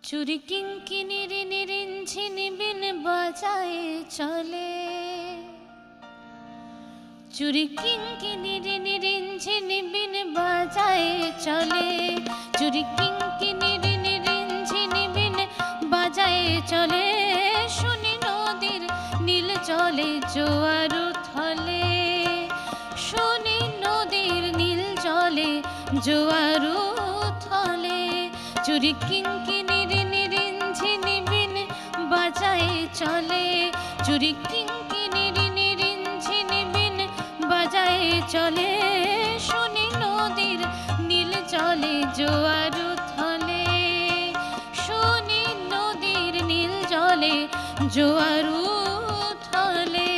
চুরি কিঙ্কিনির নিরিঞ্ঝিনি বিন বাজায় চলে, চুরি কিঙ্কিনির নিরিঞ্ঝিনি বিন বাজায় চলে, চুরি কিঙ্কিনির নিরিঞ্ঝিনি বিন বাজায় চলে। শুনি নদীর নীল জলে জোয়ার উথলে, শুনি নদীর নীল জলে জোয়ার উথলে। চুরি কিঙ্কিনির নিরিঞ্ঝিনি বিন বাজায় চলে, চুরি কিঙ্কিনির নিরিঞ্ঝিনি বিন বাজায় চলে। শুনি নদীর নীল জলে জোয়ার উথলে, শুনি নদীর নীল জলে জোয়ার উথলে।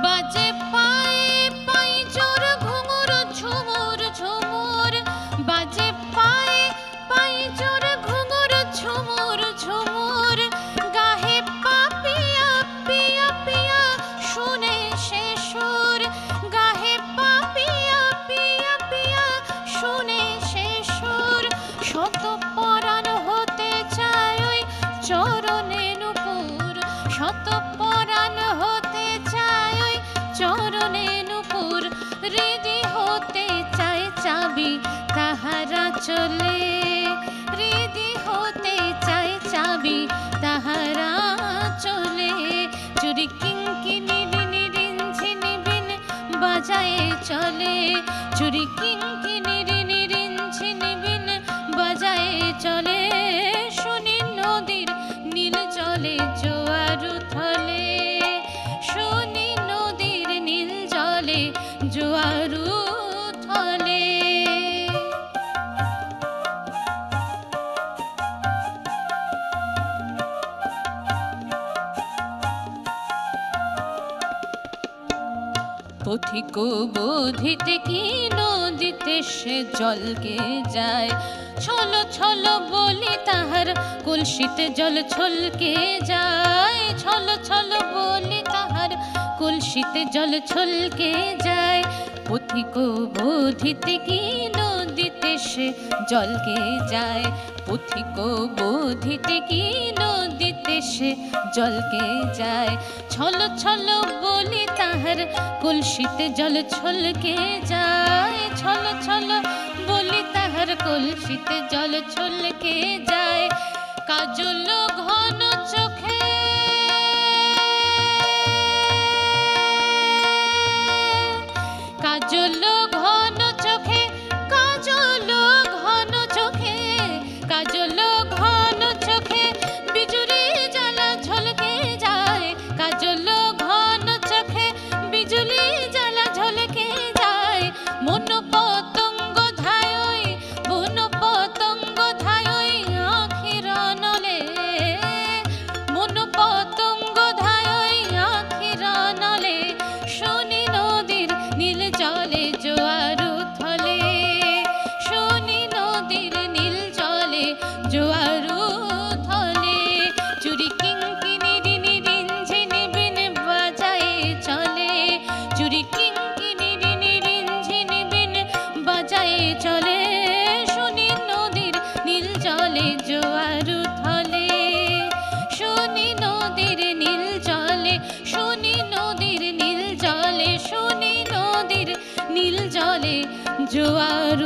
বাজে পায়ে পাই জোর ঘুঙুর ঝুমুর ঝুমুর, বাজে পায়ে পাই জোর ঘুঙুর ঝুমুর ঝুমুর। গাহে পাপিয়া পিয়া পিয়া শুনে সে সুর, গাহে পাপিয়া পিয়া পিয়া শুনে সে সুর। শত পরাণ হতে চায় ওই চরণে নূপুর, শত পরাণ হতে চায় ওই চরণে নূপুর। হৃদি হতে চায় চাবি তাহারা চলে, হৃদি হতে চায় চাবি তাহারা চলে। চুরি কিঙ্কিনির নিরিঞ্ঝিনি বিন বাজায় চলে, চুরি কিঙ্কিনির নিরিঞ্ঝিনি বিন বাজায় চলে। শুনি নদীর নীল জলে জোয়ার উথলে, শুনি নদীর নীল জলে জোয়ার উথলে। পথিক বোধিতে কি নদীতে সে জলকে যায়, ছলো ছলো বলি তাহার কলসিতে জল ছলকে যায়, ছলো ছলো বলি তাহার কলসিতে জল ছলকে যায়। পথিক বোধিতে কি নদীতে সে জলকে যায়, পথিক বোধিতে কি নদীতে সে জলকে যায়। ছলো ছলো বলি তাহার কলসিতে জল ছলকে যায়, ছলো ছলো বলি তাহার কলসিতে জল ছলকে যায়। কাজল ঘন চোখে, কাজল ঘন চোখে, কাজল ঘন চোখে, কাজল ঘন চোখে বিজুলি জ্বালা ঝলকে যায়। কাজল ঘন চোখে বিজুলি জ্বালা ঝলকে যায়। মন পতঙ্গ ধায়, বন পতঙ্গ ধায় আখির নলে, মন পতঙ্গ ধায় আখির নলে। শুনি নদীর নীল জলে জোয়ার উথলে, শুনি নদীর নীল জলে জোয়ার উথলে। চুরি কিঙ্কিনির নিরিঞ্ঝিনি বিন বাজায় চলে, চুরি কিঙ্কিনির নিরিঞ্ঝিনি বিন বাজায় চলে। শুনি নদীর নীল জলে জোয়ার উথলে, শুনি নদীর নীল জলে, শুনি নদীর নীল জলে, শুনি নদীর নীল জলে জোয়ার